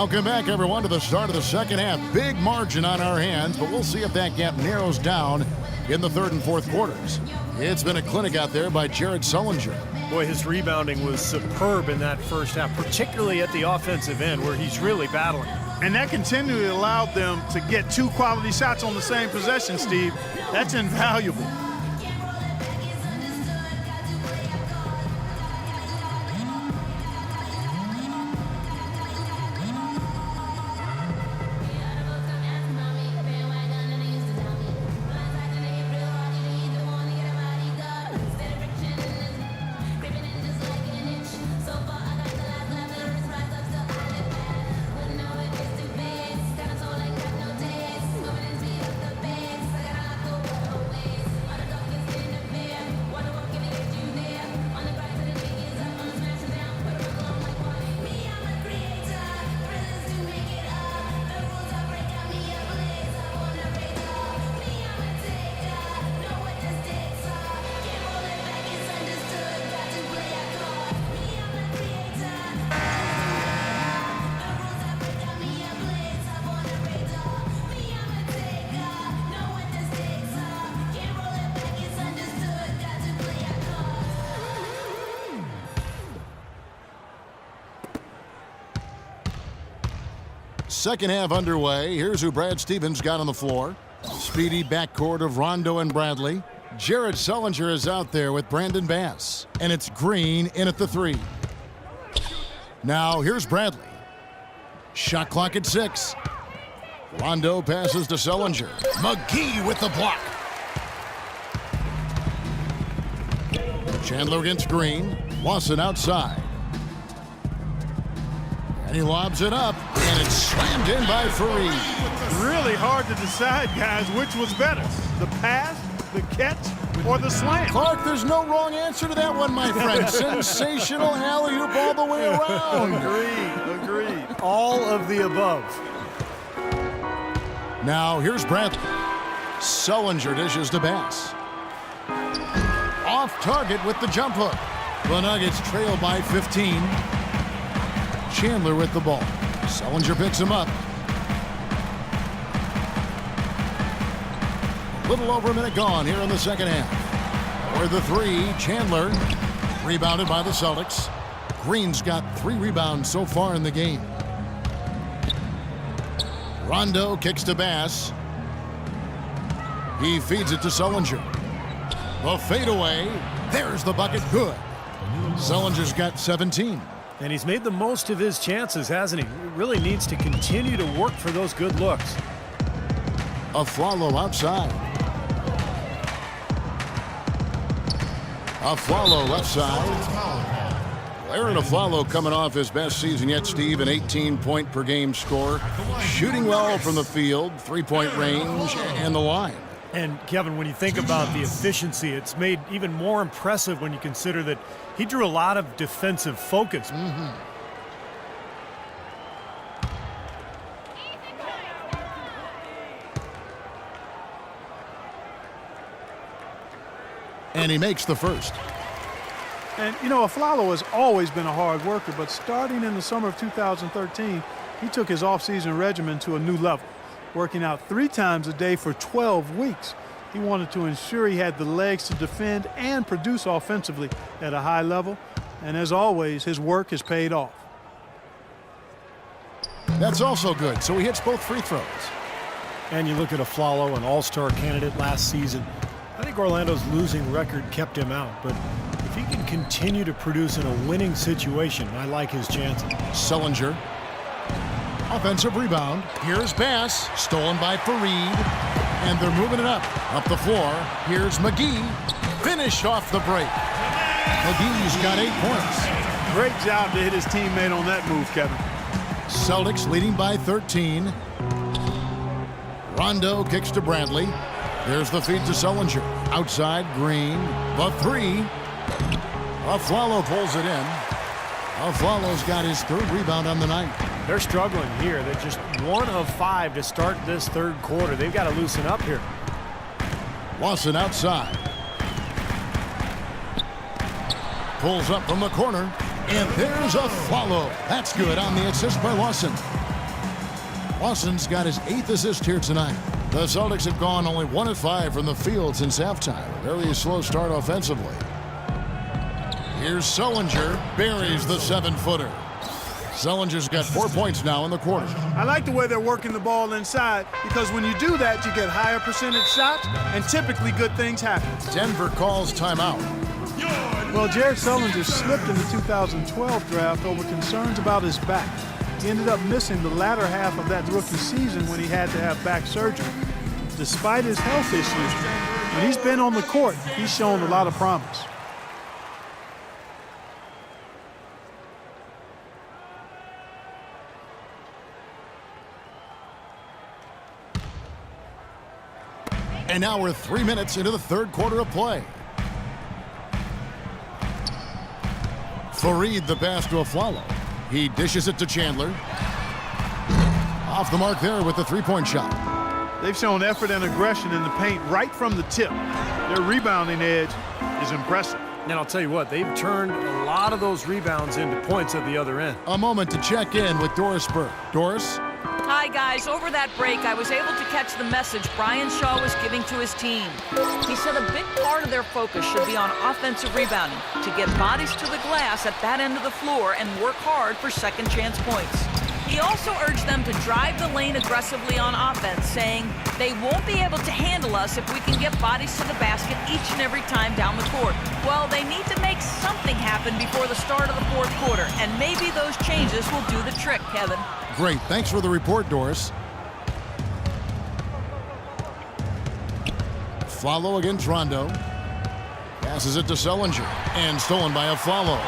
Welcome back, everyone, to the start of the second half. Big margin on our hands, but we'll see if that gap narrows down in the third and fourth quarters. It's been a clinic out there by Jared Sullinger. Boy, his rebounding was superb in that first half, particularly at the offensive end where he's really battling. And that continually allowed them to get 2 quality shots on the same possession, Steve. That's invaluable. Second half underway. Here's who Brad Stevens got on the floor. Speedy backcourt of Rondo and Bradley. Jared Sullinger is out there with Brandon Bass. And it's Green in at the 3. Now here's Bradley. Shot clock at 6. Rondo passes to Sullinger. McGee with the block. Chandler against Green. Lawson outside. And he lobs it up, and it's slammed in by Fareed. Really hard to decide, guys, which was better, the pass, the catch, or the slam. Clark, there's no wrong answer to that one, my friend. Sensational alley-oop all the way around. Agreed. All of the above. Now, here's Bradley. Sullinger dishes to Bass. Off target with the jump hook. The Nuggets trail by 15. Chandler with the ball. Sullinger picks him up. A little over a minute gone here in the second half. For the 3, Chandler. Rebounded by the Celtics. Green's got 3 rebounds so far in the game. Rondo kicks to Bass. He feeds it to Sullinger. The fadeaway. There's the bucket. Good. Sullinger's got 17. And he's made the most of his chances, hasn't he? He really needs to continue to work for those good looks. Afflalo outside. Afflalo left side. Aaron Afflalo coming off his best season yet, Steve, an 18-point per game score. Shooting well from the field, 3-point range, and the line. And, Kevin, when you think about the efficiency, it's made even more impressive when you consider that he drew a lot of defensive focus. And he makes the first. And, you know, Afflalo has always been a hard worker, but starting in the summer of 2013, he took his offseason regimen to a new level, working out 3 times a day for 12 weeks. He wanted to ensure he had the legs to defend and produce offensively at a high level. And as always, his work has paid off. That's also good. So he hits both free throws. And you look at Afflalo, an all-star candidate last season. I think Orlando's losing record kept him out, but if he can continue to produce in a winning situation, I like his chances. Sullinger. Offensive rebound. Here's Bass. Stolen by Fareed. And they're moving it up the floor. Here's McGee. Finished off the break. McGee's got 8 points. Great job to hit his teammate on that move, Kevin. Celtics leading by 13. Rondo kicks to Bradley. There's the feed to Sullinger. Outside, Green. The 3. Afflalo pulls it in. Afflalo's got his 3rd rebound on the night. They're struggling here. They're just 1 of 5 to start this 3rd quarter. They've got to loosen up here. Lawson outside. Pulls up from the corner. And there's Afflalo. That's good on the assist by Lawson. Lawson's got his 8th assist here tonight. The Celtics have gone only 1 of 5 from the field since halftime. A very slow start offensively. Here's Sullinger, buries the 7-footer. Sullinger's got 4 points now in the quarter. I like the way they're working the ball inside because when you do that, you get higher percentage shots and typically good things happen. Denver calls timeout. Well, Jared Sullinger slipped in the 2012 draft over concerns about his back. He ended up missing the latter half of that rookie season when he had to have back surgery. Despite his health issues, when he's been on the court, he's shown a lot of promise. And now we're 3 minutes into the third quarter of play. Fareed the pass to Aflalo. He dishes it to Chandler. Off the mark there with the three-point shot. They've shown effort and aggression in the paint right from the tip. Their rebounding edge is impressive. And I'll tell you what, they've turned a lot of those rebounds into points at the other end. A moment to check in with Doris Burke. Doris? Hi, guys. Over that break, I was able to catch the message Brian Shaw was giving to his team. He said a big part of their focus should be on offensive rebounding, to get bodies to the glass at that end of the floor and work hard for second chance points. He also urged them to drive the lane aggressively on offense, saying they won't be able to handle us if we can get bodies to the basket each and every time down the court. Well, they need to make something happen before the start of the fourth quarter, and maybe those changes will do the trick, Kevin. Great. Thanks for the report, Doris. Aflalo against Rondo. Passes it to Sullinger. And stolen by Aflalo.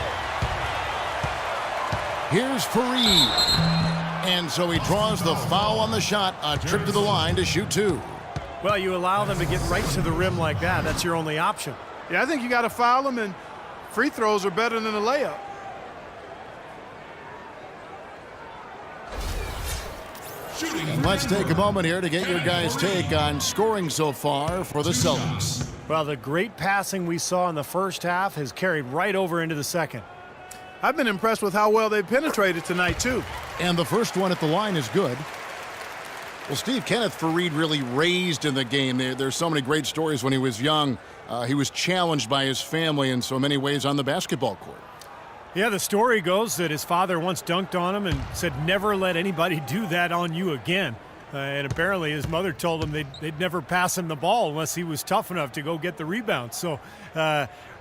Here's Fareed. And so he draws the foul on the shot. A trip to the line to shoot two. Well, you allow them to get right to the rim like that. That's your only option. Yeah, I think you got to foul them, and free throws are better than a layup. And let's take a moment here to get your guys' take on scoring so far for the Celtics. Well, the great passing we saw in the first half has carried right over into the second. I've been impressed with how well they penetrated tonight, too. And the first one at the line is good. Well, Steve, Kenneth Fareed really raised in the game. There's so many great stories when he was young. He was challenged by his family in so many ways on the basketball court. Yeah, the story goes that his father once dunked on him and said, "Never let anybody do that on you again." And apparently his mother told him they'd never pass him the ball unless he was tough enough to go get the rebound. So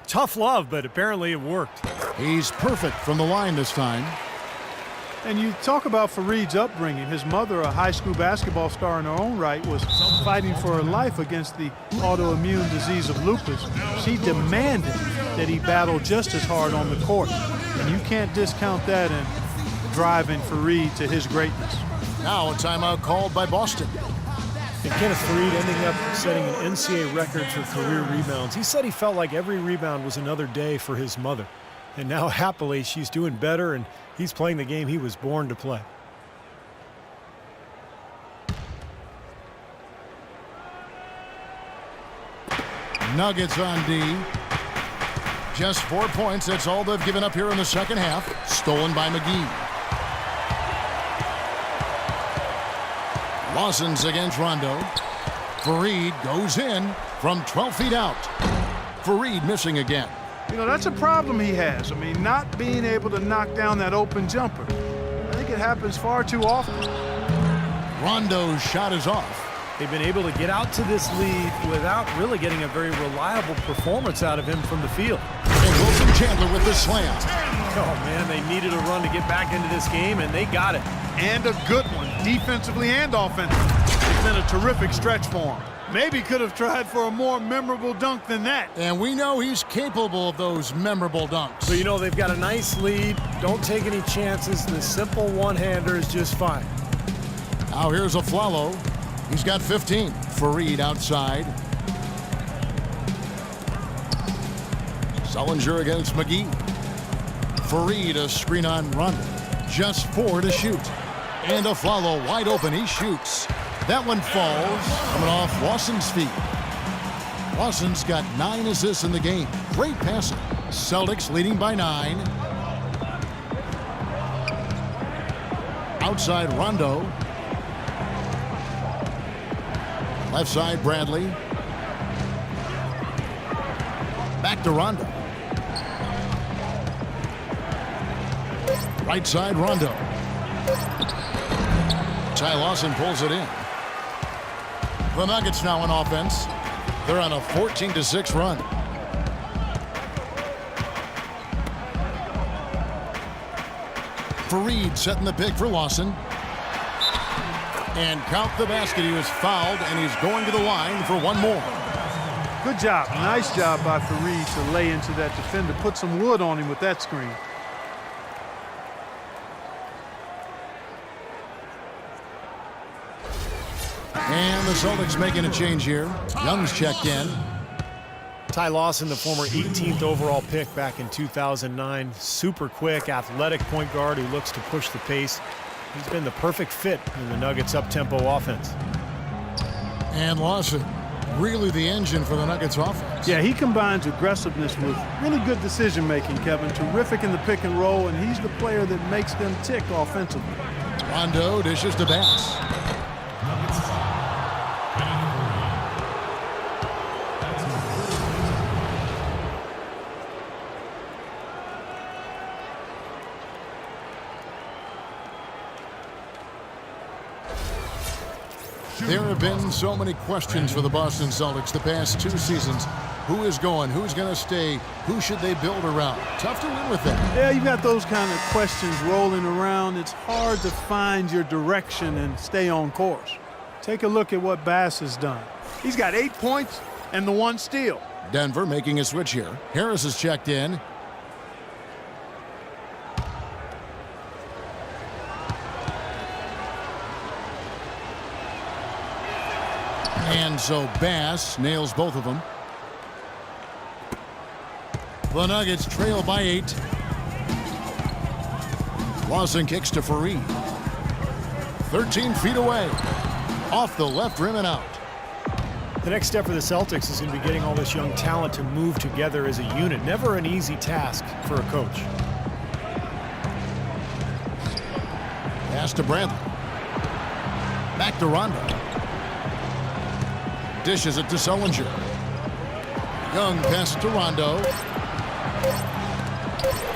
tough love, but apparently it worked. He's perfect from the line this time. And you talk about Fareed's upbringing. His mother, a high school basketball star in her own right, was fighting for her life against the autoimmune disease of lupus. She demanded that he battle just as hard on the court. And you can't discount that in driving Fareed to his greatness. Now a timeout called by Boston. And Kenneth Fareed ending up setting an NCAA record for career rebounds. He said he felt like every rebound was another day for his mother. And now, happily, she's doing better, and he's playing the game he was born to play. Nuggets on D. Just 4 points. That's all they've given up here in the second half. Stolen by McGee. Lawson's against Rondo. Fareed goes in from 12 feet out. Fareed missing again. You know, that's a problem he has. I mean, not being able to knock down that open jumper. I think it happens far too often. Rondo's shot is off. They've been able to get out to this lead without really getting a very reliable performance out of him from the field. And Wilson Chandler with the slam. Oh, man, they needed a run to get back into this game, and they got it. And a good one, defensively and offensively. It's been a terrific stretch for him. Maybe could have tried for a more memorable dunk than that. And we know he's capable of those memorable dunks. So, you know, they've got a nice lead. Don't take any chances. The simple one-hander is just fine. Now here's Aflalo. He's got 15. Fareed outside. Sullinger against McGee. Fareed a screen on Rondo. Just 4 to shoot. And Aflalo wide open. He shoots. That one falls, coming off Lawson's feet. Lawson's got 9 assists in the game. Great passing. Celtics leading by 9. Outside Rondo. Left side, Bradley. Back to Rondo. Right side, Rondo. Ty Lawson pulls it in. The Nuggets now on offense. They're on a 14-6 run. Fareed setting the pick for Lawson. And count the basket. He was fouled, and he's going to the line for one more. Good job. Nice job by Fareed to lay into that defender. Put some wood on him with that screen. And the Celtics making a change here. Young's checked in. Ty Lawson, the former 18th overall pick back in 2009. Super quick, athletic point guard who looks to push the pace. He's been the perfect fit in the Nuggets' up-tempo offense. And Lawson, really the engine for the Nuggets offense. Yeah, he combines aggressiveness with really good decision-making, Kevin. Terrific in the pick and roll, and he's the player that makes them tick offensively. Rondo dishes to Bass. There have been so many questions for the Boston Celtics the past 2 seasons. Who is going? Who's going to stay? Who should they build around? Tough to win with that. Yeah, you've got those kind of questions rolling around. It's hard to find your direction and stay on course. Take a look at what Bass has done. He's got 8 points and the 1 steal. Denver making a switch here. Harris is checked in. And so Bass nails both of them. The Nuggets trail by 8. Lawson kicks to Fareed. 13 feet away. Off the left rim and out. The next step for the Celtics is going to be getting all this young talent to move together as a unit. Never an easy task for a coach. Pass to Bradley. Back to Rondo. Dishes it to Sullinger. Young pass to Rondo.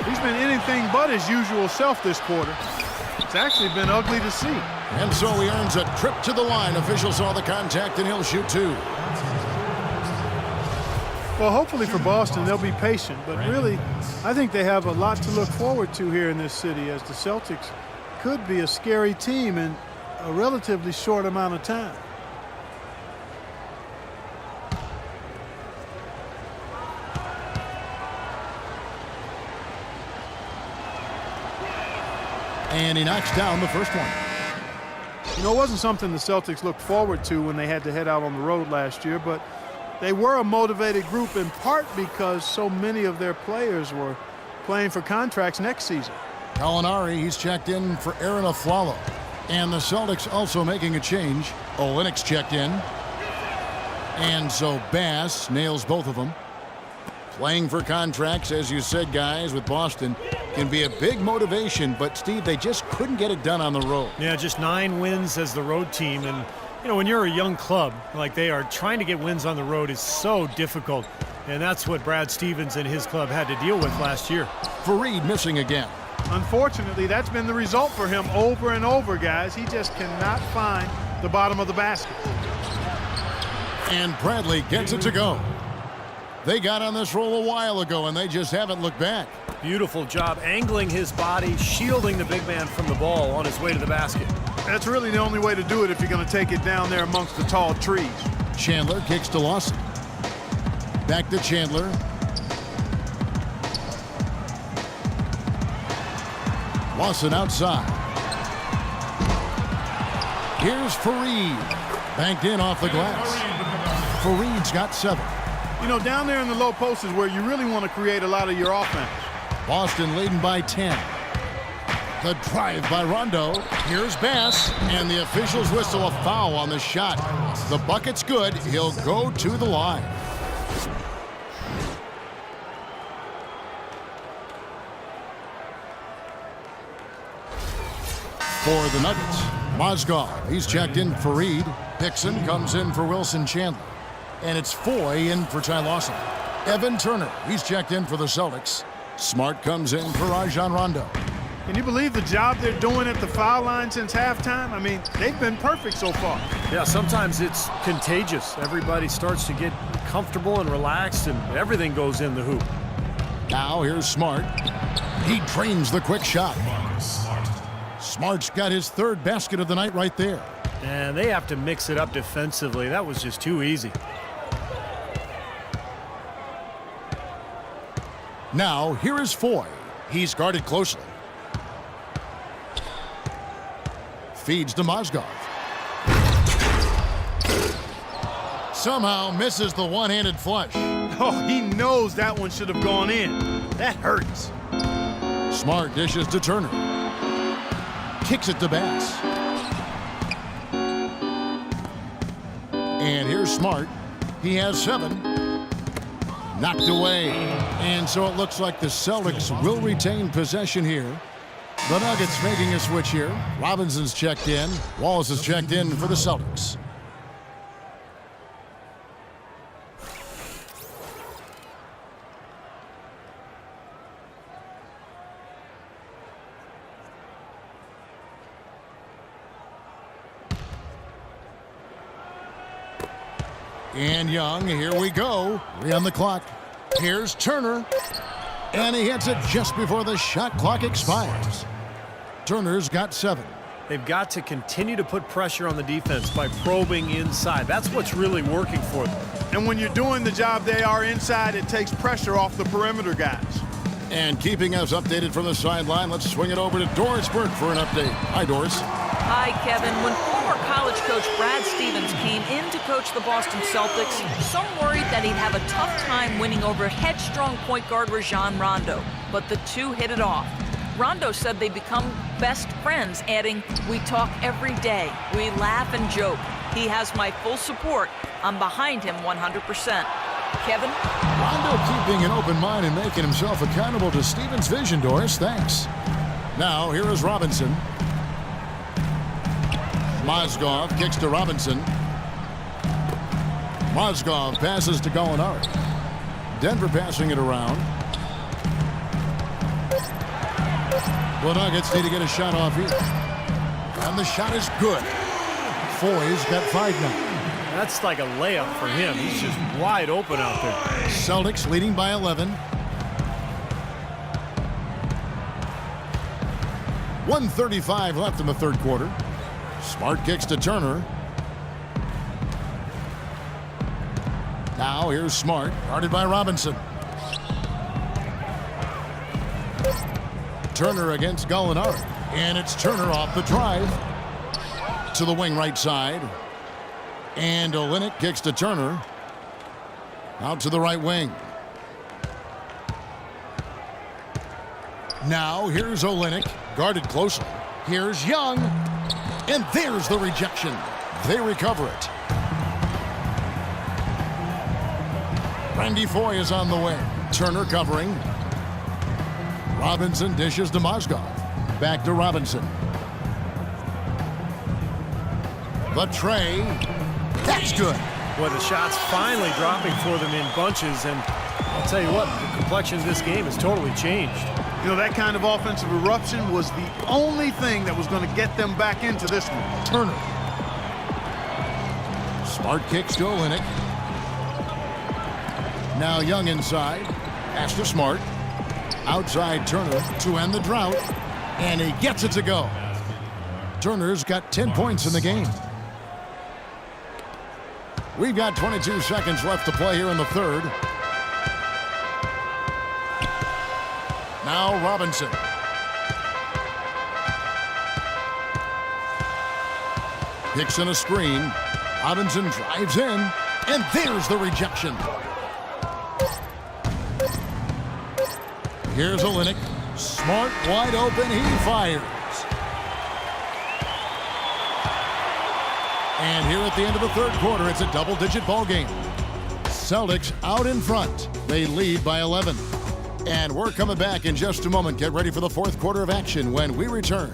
He's been anything but his usual self this quarter. It's actually been ugly to see. And so he earns a trip to the line. Officials saw the contact, and he'll shoot 2. Well, hopefully for Boston, they'll be patient. But really, I think they have a lot to look forward to here in this city, as the Celtics could be a scary team in a relatively short amount of time. And he knocks down the first one. You know, it wasn't something the Celtics looked forward to when they had to head out on the road last year, but they were a motivated group in part because so many of their players were playing for contracts next season. Gallinari, he's checked in for Aaron Aflalo. And the Celtics also making a change. Olynyk's checked in. And so Bass nails both of them. Playing for contracts, as you said, guys, with Boston can be a big motivation, but Steve, they just couldn't get it done on the road. Yeah, just 9 wins as the road team. And, you know, when you're a young club like they are, trying to get wins on the road is so difficult. And that's what Brad Stevens and his club had to deal with last year. Fareed missing again. Unfortunately, that's been the result for him over and over, guys. He just cannot find the bottom of the basket. And Bradley gets it to go. They got on this roll a while ago, and they just haven't looked back. Beautiful job angling his body, shielding the big man from the ball on his way to the basket. That's really the only way to do it if you're going to take it down there amongst the tall trees. Chandler kicks to Lawson. Back to Chandler. Lawson outside. Here's Fareed. Banked in off the glass. Fareed's got 7. You know, down there in the low post is where you really want to create a lot of your offense. Boston leading by 10. The drive by Rondo. Here's Bass, and the officials whistle a foul on the shot. The bucket's good. He'll go to the line. For the Nuggets, Mozgov, he's checked in. Fareed. Dixon comes in for Wilson Chandler. And it's Foy in for Ty Lawson. Evan Turner, he's checked in for the Celtics. Smart comes in for Rajon Rondo. Can you believe the job they're doing at the foul line since halftime? I mean, they've been perfect so far. Yeah, sometimes it's contagious. Everybody starts to get comfortable and relaxed, and everything goes in the hoop. Now here's Smart. He drains the quick shot. Smart's got his third basket of the night right there. And they have to mix it up defensively. That was just too easy. Now here is Foy. He's guarded closely. Feeds to Mozgov. Somehow misses the one-handed flush. Oh, he knows that one should have gone in. That hurts. Smart dishes to Turner. Kicks it to Bass. And here's Smart. He has 7. Knocked away. And so it looks like the Celtics will retain possession here. The Nuggets making a switch here. Robinson's checked in. Wallace is checked in for the Celtics. And Young, here we go. 3 on the clock. Here's Turner. And he hits it just before the shot clock expires. Turner's got 7. They've got to continue to put pressure on the defense by probing inside. That's what's really working for them. And when you're doing the job they are inside, it takes pressure off the perimeter guys. And keeping us updated from the sideline, let's swing it over to Doris Burke for an update. Hi, Doris. Hi, Kevin. When former college coach Brad Stevens came in to coach the Boston Celtics, some worried that he'd have a tough time winning over headstrong point guard Rajon Rondo. But the two hit it off. Rondo said they become best friends, adding, "We talk every day. We laugh and joke. He has my full support. I'm behind him 100%. Kevin? Rondo keeping an open mind and making himself accountable to Stevens' vision, Doris. Thanks. Now, here is Robinson. Mozgov kicks to Robinson. Mozgov passes to Gallinari. Denver passing it around. The Nuggets need to get a shot off here. And the shot is good. Foy's got 5 now. That's like a layup for him. He's just wide open out there. Celtics leading by 11. 1:35 left in the third quarter. Smart kicks to Turner. Now here's Smart, guarded by Robinson. Turner against Gallinari. And it's Turner off the drive. To the wing right side. And Olynyk kicks to Turner. Out to the right wing. Now here's Olynyk, guarded closely. Here's Young. And there's the rejection. They recover it. Randy Foy is on the way. Turner covering. Robinson dishes to Mozgov. Back to Robinson. The tray. That's good. Boy, the shots finally dropping for them in bunches, and I'll tell you what, the complexion of this game has totally changed. You know, that kind of offensive eruption was the only thing that was going to get them back into this one. Turner. Smart kicks to Olynyk. Now Young inside. Pass to Smart. Outside Turner to end the drought. And he gets it to go. Turner's got 10 points in the game. We've got 22 seconds left to play here in the third. Now Robinson. Picks in a screen. Robinson drives in. And there's the rejection. Here's Olynyk. Smart, wide open. He fires. And here at the end of the third quarter, it's a double-digit ball game. Celtics out in front. They lead by 11. And we're coming back in just a moment. Get ready for the fourth quarter of action when we return.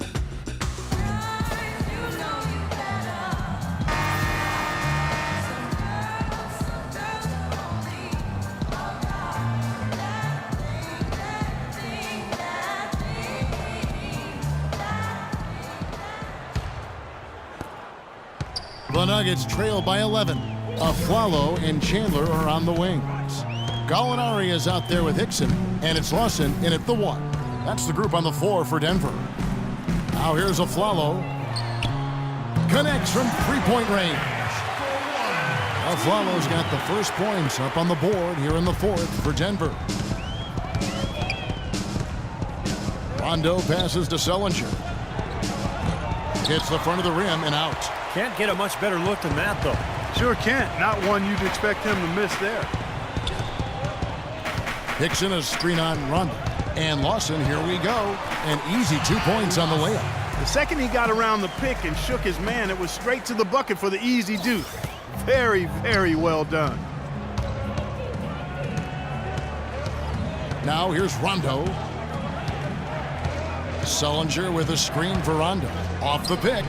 The Nuggets trail by 11. Aflalo and Chandler are on the wings. Gallinari is out there with Hickson, and it's Lawson in at the 1. That's the group on the floor for Denver. Now here's Aflalo. Connects from three-point range. Aflalo's got the first points up on the board here in the 4th for Denver. Rondo passes to Sullinger. Hits the front of the rim and out. Can't get a much better look than that, though. Sure can't. Not one you'd expect him to miss there. Hickson a screen on Rondo. And Lawson, here we go. An easy 2 points on the layup. The second he got around the pick and shook his man, it was straight to the bucket for the easy deuce. Very, very well done. Now here's Rondo. Sullinger with a screen for Rondo. Off the pick.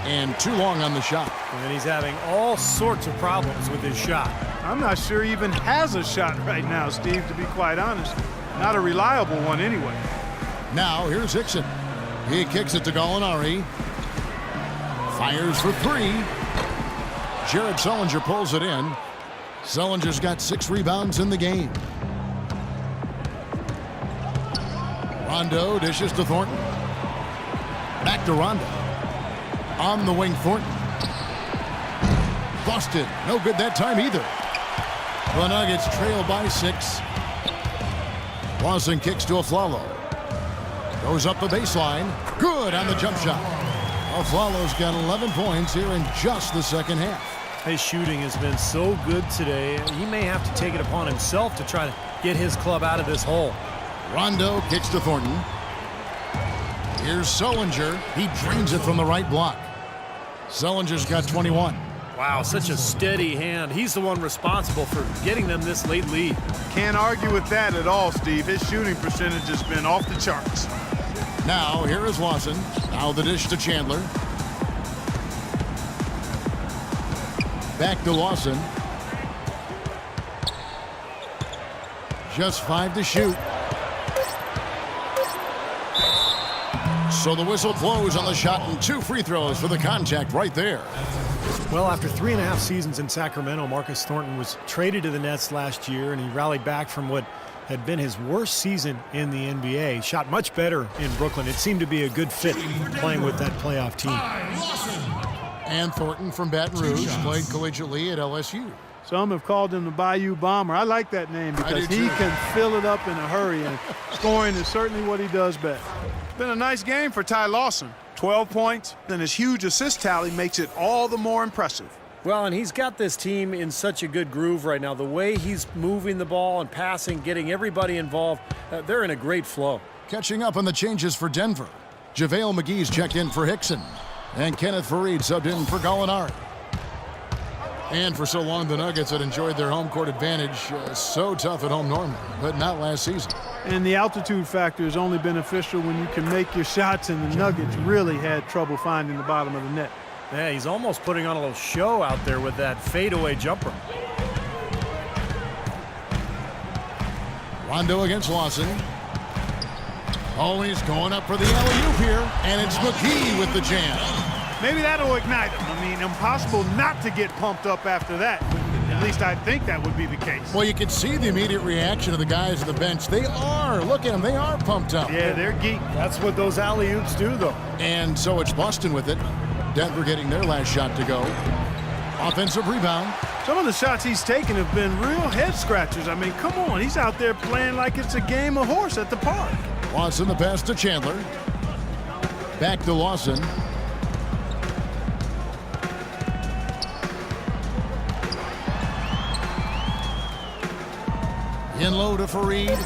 And too long on the shot. And he's having all sorts of problems with his shot. I'm not sure he even has a shot right now, Steve, to be quite honest. Not a reliable one anyway. Now here's Hickson. He kicks it to Gallinari. Fires for 3. Jared Sullinger pulls it in. Sullinger's got 6 rebounds in the game. Rondo dishes to Thornton. Back to Rondo. On the wing, Thornton. Busted. No good that time either. The Nuggets trail by 6. Lawson kicks to Aflalo. Goes up the baseline. Good on the jump shot. Aflalo's got 11 points here in just the second half. His shooting has been so good today, he may have to take it upon himself to try to get his club out of this hole. Rondo kicks to Thornton. Here's Sullinger. He drains it from the right block. Sullinger's got 21. Wow, such a steady hand. He's the one responsible for getting them this late lead. Can't argue with that at all, Steve. His shooting percentage has been off the charts. Now, here is Lawson. Now the dish to Chandler. Back to Lawson. Just 5 to shoot. So the whistle blows on the shot and 2 free throws for the contact right there. Well, after 3.5 seasons in Sacramento, Marcus Thornton was traded to the Nets last year, and he rallied back from what had been his worst season in the NBA. Shot much better in Brooklyn. It seemed to be a good fit playing with that playoff team. And Thornton from Baton Rouge played collegiately at LSU. Some have called him the Bayou Bomber. I like that name because he can fill it up in a hurry, and scoring is certainly what he does best. Been a nice game for Ty Lawson. 12 points, and his huge assist tally makes it all the more impressive. Well, and he's got this team in such a good groove right now. The way he's moving the ball and passing, getting everybody involved, they're in a great flow. Catching up on the changes for Denver. JaVale McGee's checked in for Hickson. And Kenneth Faried subbed in for Gallinari. And for so long, the Nuggets had enjoyed their home court advantage. So tough at home normally, but not last season. And the altitude factor is only beneficial when you can make your shots, and the Nuggets really had trouble finding the bottom of the net. Yeah, he's almost putting on a little show out there with that fadeaway jumper. Rondo against Lawson. Oh, he's going up for the alley-oop here, and it's McGee with the jam. Maybe that'll ignite him. I mean, impossible not to get pumped up after that. At least I think that would be the case. Well, you can see the immediate reaction of the guys at the bench. They are. Look at them. They are pumped up. Yeah, they're geek. That's what those alley-oops do, though. And so it's Boston with it. Denver getting their last shot to go. Offensive rebound. Some of the shots he's taken have been real head-scratchers. I mean, come on. He's out there playing like it's a game of horse at the park. Lawson the pass to Chandler. Back to Lawson. In low to Faried.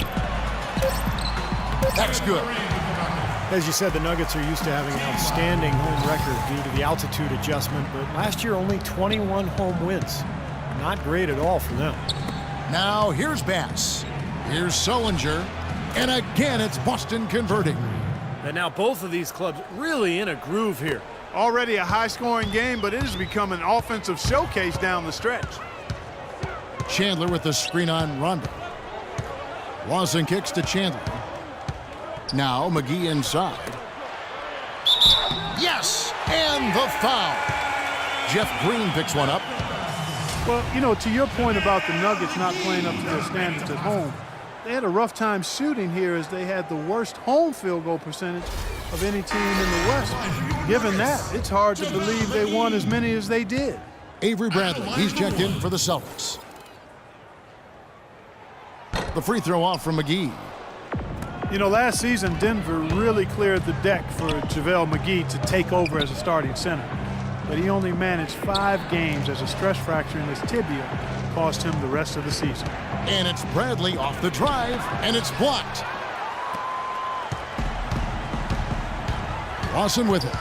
That's good. As you said, the Nuggets are used to having an outstanding home record due to the altitude adjustment, but last year only 21 home wins. Not great at all for them. Now here's Bass. Here's Sullinger. And again, it's Boston converting. And now both of these clubs really in a groove here. Already a high-scoring game, but it has become an offensive showcase down the stretch. Chandler with the screen on Rondo. Lawson kicks to Chandler. Now McGee inside. Yes, and the foul. Jeff Green picks one up. Well, you know, to your point about the Nuggets not playing up to their standards at home, they had a rough time shooting here as they had the worst home field goal percentage of any team in the West. Given that, it's hard to believe they won as many as they did. Avery Bradley, he's checked in for the Celtics. The free throw off from McGee. You know, last season, Denver really cleared the deck for JaVale McGee to take over as a starting center. But he only managed 5 games as a stress fracture in his tibia cost him the rest of the season. And it's Bradley off the drive, and it's blocked. Lawson with it.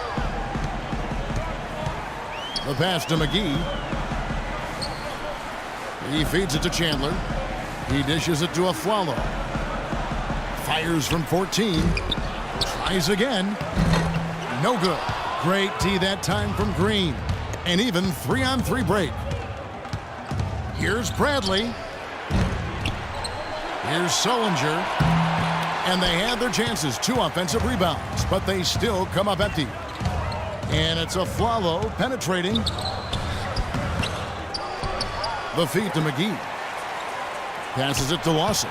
The pass to McGee. He feeds it to Chandler. He dishes it to Afflalo. Fires from 14. Tries again. No good. Great D that time from Green. And even 3-on-3 break. Here's Bradley. Here's Sullinger. And they had their chances. 2 offensive rebounds, but they still come up empty. And it's Afflalo penetrating. The feed to McGee. Passes it to Lawson.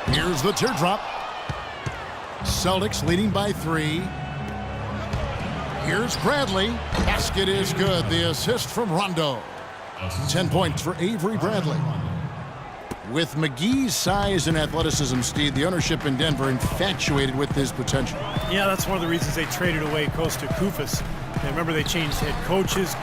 Here's the teardrop. Celtics leading by 3. Here's Bradley. Basket is good. The assist from Rondo. 10 points for Avery Bradley. With McGee's size and athleticism, Steve, the ownership in Denver infatuated with his potential. Yeah, that's one of the reasons they traded away Kosta Koufos. And remember, they changed head coaches.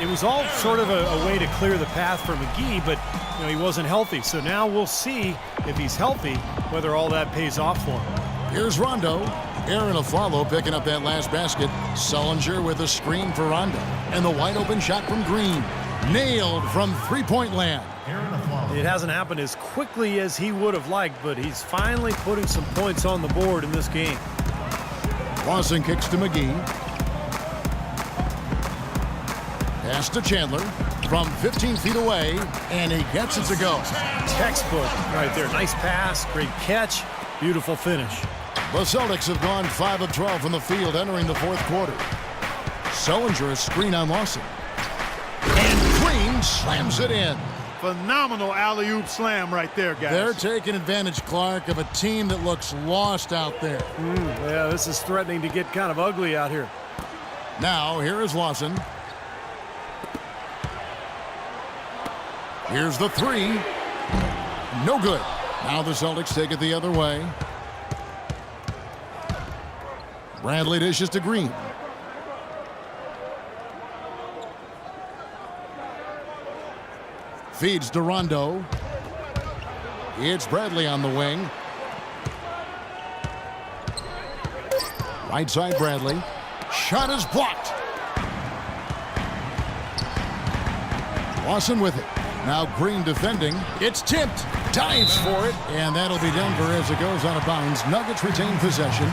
It was all sort of a way to clear the path for McGee, but you know, he wasn't healthy. So now we'll see if he's healthy, whether all that pays off for him. Here's Rondo. Aaron Afflalo picking up that last basket. Sullinger with a screen for Rondo. And the wide open shot from Green. Nailed from three-point land. It hasn't happened as quickly as he would have liked, but he's finally putting some points on the board in this game. Lawson kicks to McGee. Pass to Chandler from 15 feet away, and he gets it to go. Textbook right there. Nice pass, great catch, beautiful finish. The Celtics have gone 5 of 12 from the field entering the fourth quarter. Sullinger a screen on Lawson. And Green slams it in. Phenomenal alley-oop slam right there, guys. They're taking advantage, Clark, of a team that looks lost out there. Yeah, this is threatening to get kind of ugly out here. Now, here is Lawson. Here's the 3. No good. Now the Celtics take it the other way. Bradley dishes to Green. Feeds to Rondo. It's Bradley on the wing. Right side Bradley. Shot is blocked. Lawson with it. Now Green defending. It's tipped. Dives for it. And that'll be Denver as it goes out of bounds. Nuggets retain possession.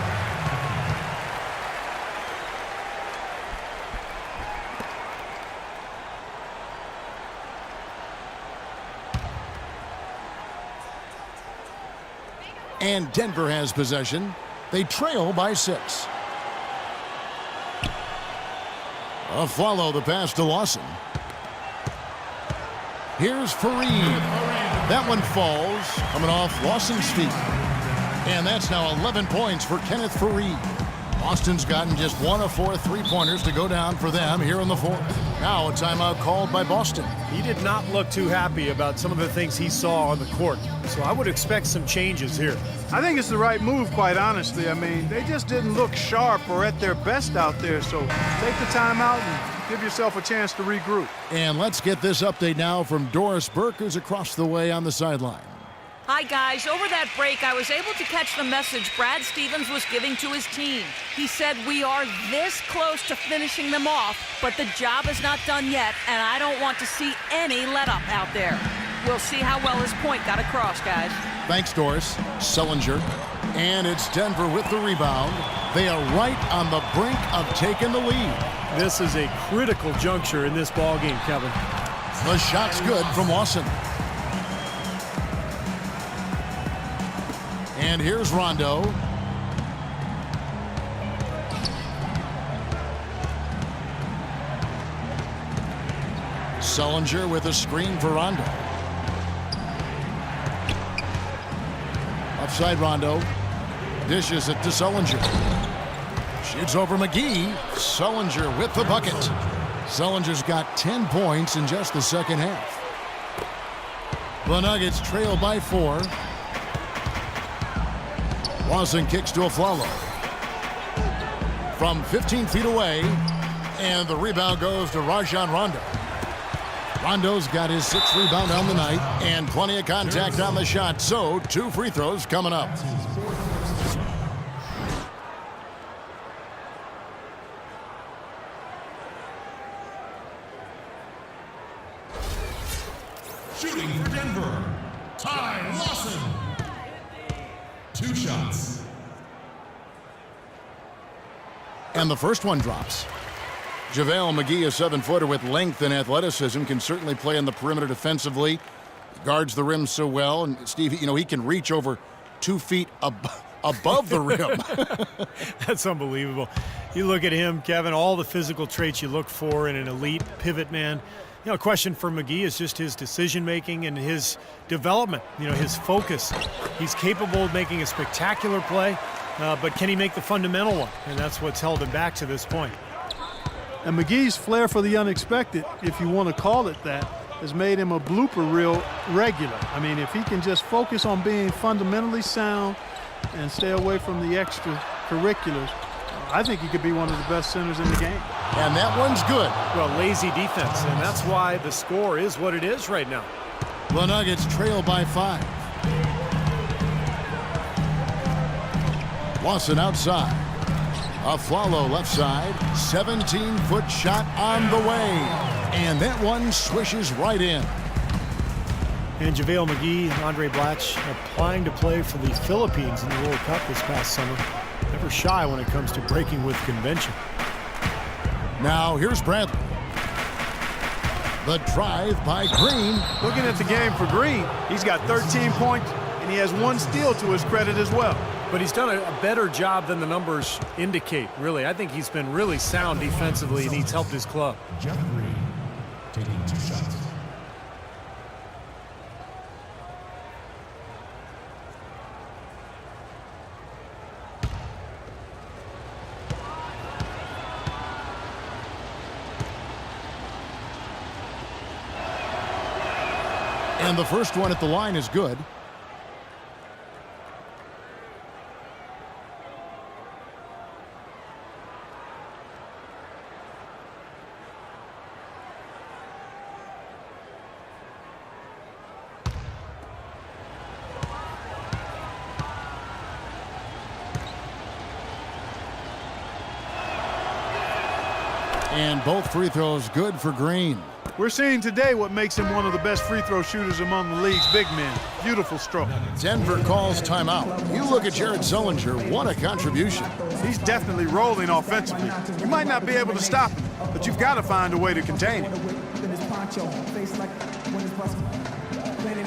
And Denver has possession. They trail by 6. Follow the pass to Lawson. Here's Fareed. That one falls, coming off Lawson's feet. And that's now 11 points for Kenneth Fareed. Boston's gotten just 1 of 4 3-pointers to go down for them here in the fourth. Now a timeout called by Boston. He did not look too happy about some of the things he saw on the court. So I would expect some changes here. I think it's the right move, quite honestly. I mean, they just didn't look sharp or at their best out there. So take the timeout and give yourself a chance to regroup. And let's get this update now from Doris Burke, who's across the way on the sideline. Hi, guys. Over that break, I was able to catch the message Brad Stevens was giving to his team. He said, we are this close to finishing them off, but the job is not done yet, and I don't want to see any let-up out there. We'll see how well his point got across, guys. Thanks, Doris. Sullinger. And it's Denver with the rebound. They are right on the brink of taking the lead. This is a critical juncture in this ballgame, Kevin. The shot's good from Lawson. And here's Rondo. Sullinger with a screen for Rondo. Upside Rondo. Dishes it to Sullinger. Shoots over McGee. Sullinger with the bucket. Sullinger's got 10 points in just the second half. The Nuggets trail by 4. Lawson kicks to Afflalo. From 15 feet away, and the rebound goes to Rajon Rondo. Rondo's got his 6th rebound on the night, and plenty of contact on the shot, so 2 free throws coming up. Shooting for Denver, Ty Lawson. 2 shots. And the first one drops. JaVale McGee, a 7-footer with length and athleticism, can certainly play on the perimeter defensively. He guards the rim so well. And Steve, he can reach over 2 feet above the rim. That's unbelievable. You look at him, Kevin, all the physical traits you look for in an elite pivot man. A question for McGee is just his decision-making and his development, his focus. He's capable of making a spectacular play, but can he make the fundamental one? And that's what's held him back to this point. And McGee's flair for the unexpected, if you want to call it that, has made him a blooper reel regular. I mean, if he can just focus on being fundamentally sound and stay away from the extracurriculars, I think he could be one of the best centers in the game. And that one's good. Well, lazy defense, and that's why the score is what it is right now. The Nuggets trail by 5. Lawson outside. Afflalo left side. 17-foot shot on the way. And that one swishes right in. And JaVale McGee, Andre Blatch, applying to play for the Philippines in the World Cup this past summer. Never shy when it comes to breaking with convention. Now here's Bradley. The drive by Green. Looking at the game for Green, he's got 13 points, and he has 1 steal to his credit as well. But he's done a better job than the numbers indicate, really. I think he's been really sound defensively, and he's helped his club. Jeff Green taking 2 shots. And the first one at the line is good. And both free throws good for Green. We're seeing today what makes him one of the best free throw shooters among the league's big men. Beautiful stroke. Denver calls timeout. You look at Jared Sullinger, what a contribution. He's definitely rolling offensively. You might not be able to stop him, but you've got to find a way to contain him.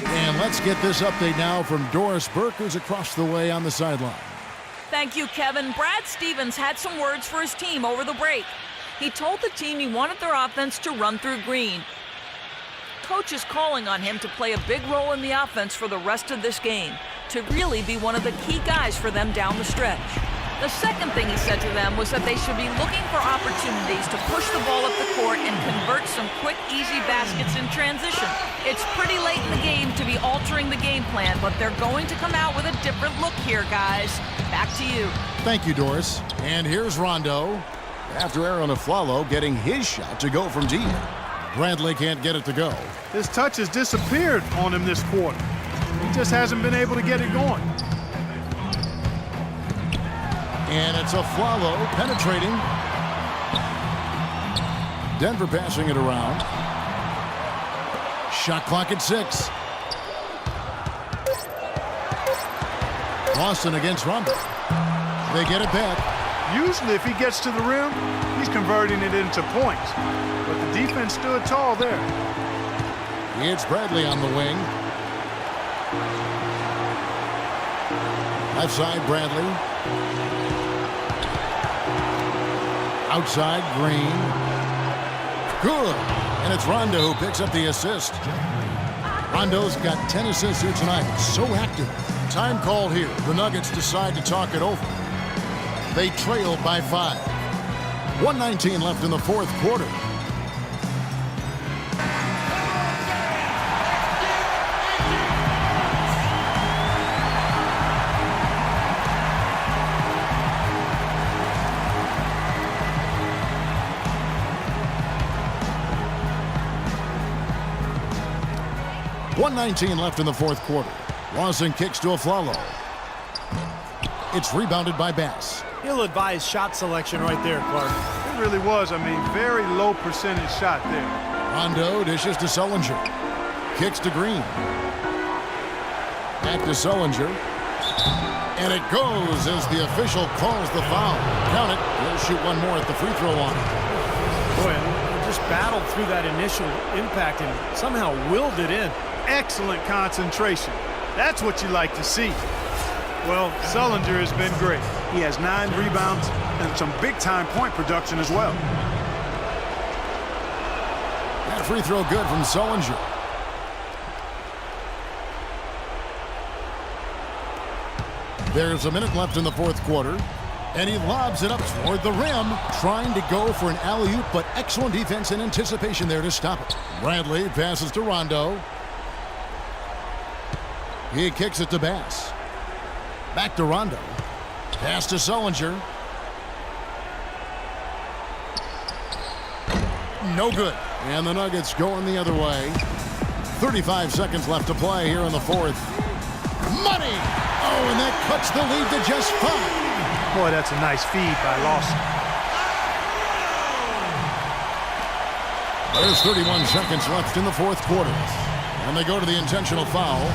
And let's get this update now from Doris Burke, who's across the way on the sideline. Thank you, Kevin. Brad Stevens had some words for his team over the break. He told the team he wanted their offense to run through Green. Coach is calling on him to play a big role in the offense for the rest of this game, to really be one of the key guys for them down the stretch. The second thing he said to them was that they should be looking for opportunities to push the ball up the court and convert some quick, easy baskets in transition. It's pretty late in the game to be altering the game plan, but they're going to come out with a different look here, guys. Back to you. Thank you, Doris. And here's Rondo. After Aaron Afflalo getting his shot to go from deep. Bradley can't get it to go. His touch has disappeared on him this quarter. He just hasn't been able to get it going. And it's Afflalo penetrating. Denver passing it around. Shot clock at 6. Boston against Rondo. They get it back. Usually if he gets to the rim, he's converting it into points. But the defense stood tall there. It's Bradley on the wing. Left side, Bradley. Outside, Green. Good. And it's Rondo who picks up the assist. Rondo's got 10 assists here tonight. So active. Time called here. The Nuggets decide to talk it over. They trail by 5. 1:19 left in the fourth quarter. .119 left in the fourth quarter. Lawson kicks to Afflalo. It's rebounded by Bass. He'll advise shot selection right there, Clark. It really was. I mean, very low percentage shot there. Rondo dishes to Sullinger. Kicks to Green. Back to Sullinger. And it goes as the official calls the foul. Count it. He'll shoot one more at the free throw line. Boy, he just battled through that initial impact and somehow willed it in. Excellent concentration. That's what you like to see. Well, Sullinger has been great. He has 9 rebounds and some big-time point production as well. That free throw good from Sullinger. There's a minute left in the fourth quarter, and he lobs it up toward the rim, trying to go for an alley-oop, but excellent defense and anticipation there to stop it. Bradley passes to Rondo. He kicks it to Bass. Back to Rondo. Pass to Sullinger. No good. And the Nuggets going the other way. 35 seconds left to play here in the fourth. Money! Oh, and that cuts the lead to just 5. Boy, that's a nice feed by Lawson. There's 31 seconds left in the fourth quarter. And they go to the intentional foul.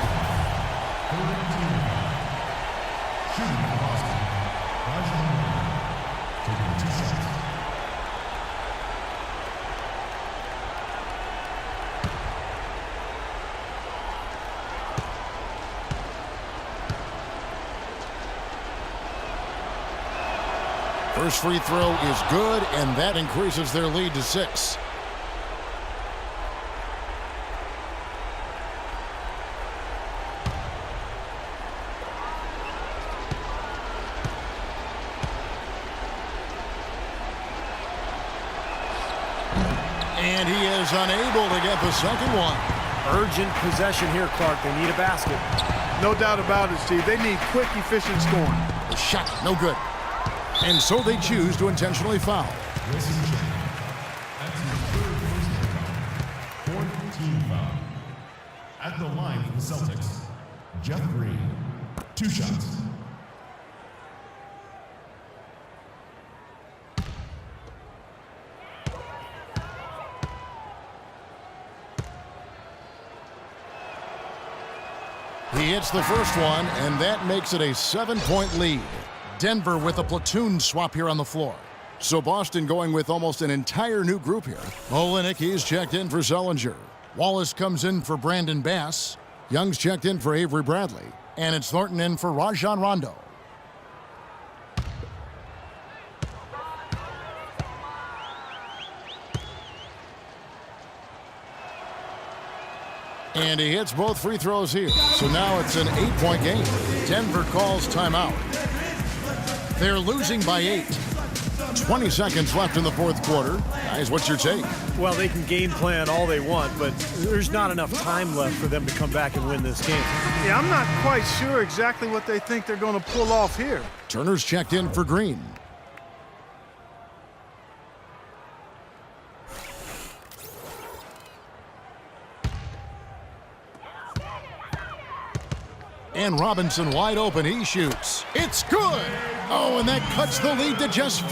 First free throw is good, and that increases their lead to 6. And he is unable to get the second one. Urgent possession here, Clark. They need a basket. No doubt about it, Steve. They need quick, efficient scoring. The shot, no good. And so they choose to intentionally foul. That's his third personal foul. Fourth team foul. At the line for the Celtics, Jeff Green. 2 shots. He hits the first one, and that makes it a 7-point lead. Denver with a platoon swap here on the floor. So Boston going with almost an entire new group here. Olynyk, he's checked in for Sullinger. Wallace comes in for Brandon Bass. Young's checked in for Avery Bradley. And it's Thornton in for Rajon Rondo. And he hits both free throws here. So now it's an 8-point game. Denver calls timeout. They're losing by 8. 20 seconds left in the fourth quarter. Guys, what's your take? Well, they can game plan all they want, but there's not enough time left for them to come back and win this game. Yeah, I'm not quite sure exactly what they think they're going to pull off here. Turner's checked in for Green. And Robinson wide open. He shoots. It's good. Oh, and that cuts the lead to just 5.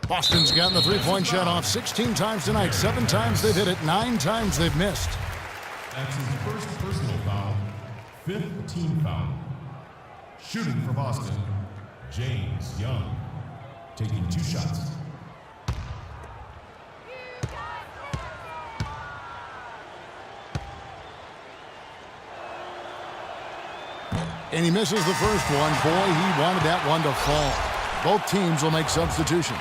Boston's gotten the three-point shot off 16 times tonight. 7 times they've hit it. 9 times they've missed. That's his first personal foul. 5th team foul. Shooting for Boston, James Young. Taking 2 shots. And he misses the first one. Boy, he wanted that one to fall. Both teams will make substitutions.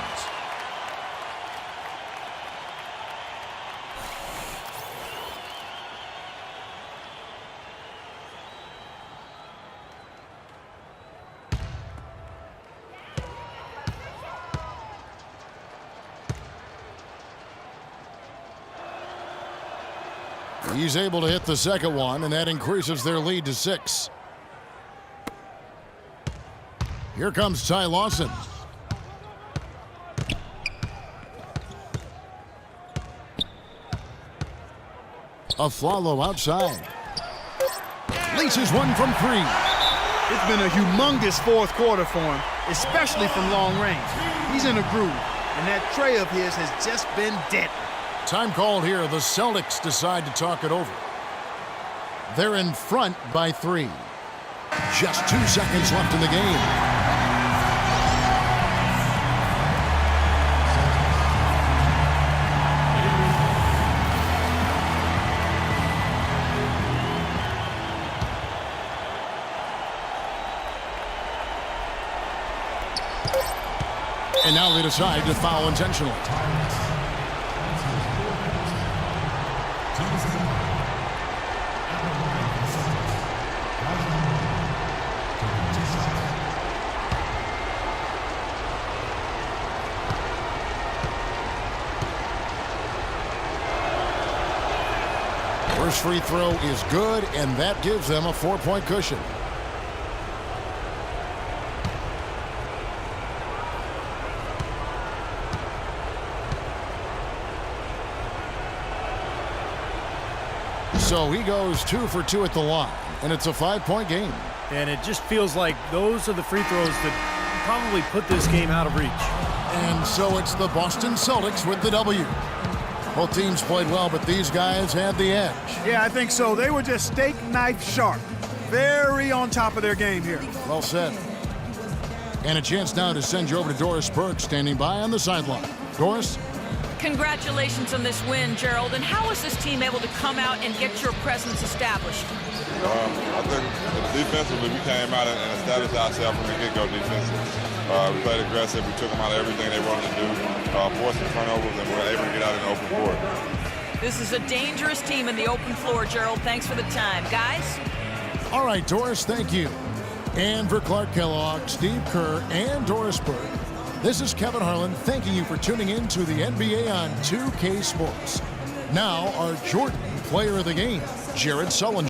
He's able to hit the second one, and that increases their lead to 6. Here comes Ty Lawson. Aflalo outside. Laces one from 3. It's been a humongous fourth quarter for him, especially from long range. He's in a groove, and that tray of his has just been deadly. Time called here. The Celtics decide to talk it over. They're in front by 3. Just 2 seconds left in the game. And now they decide to foul intentionally. First free throw is good, and that gives them a 4-point cushion. So he goes 2 for 2 at the line, and it's a 5-point game. And it just feels like those are the free throws that probably put this game out of reach. And so it's the Boston Celtics with the W. Both teams played well, but these guys had the edge. Yeah, I think so. They were just steak knife sharp. Very on top of their game here. Well said. And a chance now to send you over to Doris Burke, standing by on the sideline. Doris? Congratulations on this win, Gerald. And how was this team able to come out and get your presence established? I think defensively we came out and established ourselves from the get-go defensively. We played aggressive. We took them out of everything they wanted to do, forced some turnovers, and we were able to get out in the open court. This is a dangerous team in the open floor, Gerald. Thanks for the time. Guys? All right, Doris, thank you. And for Clark Kellogg, Steve Kerr, and Doris Burke, this is Kevin Harlan thanking you for tuning in to the NBA on 2K Sports. Now, our Jordan Player of the Game, Jared Sullinger.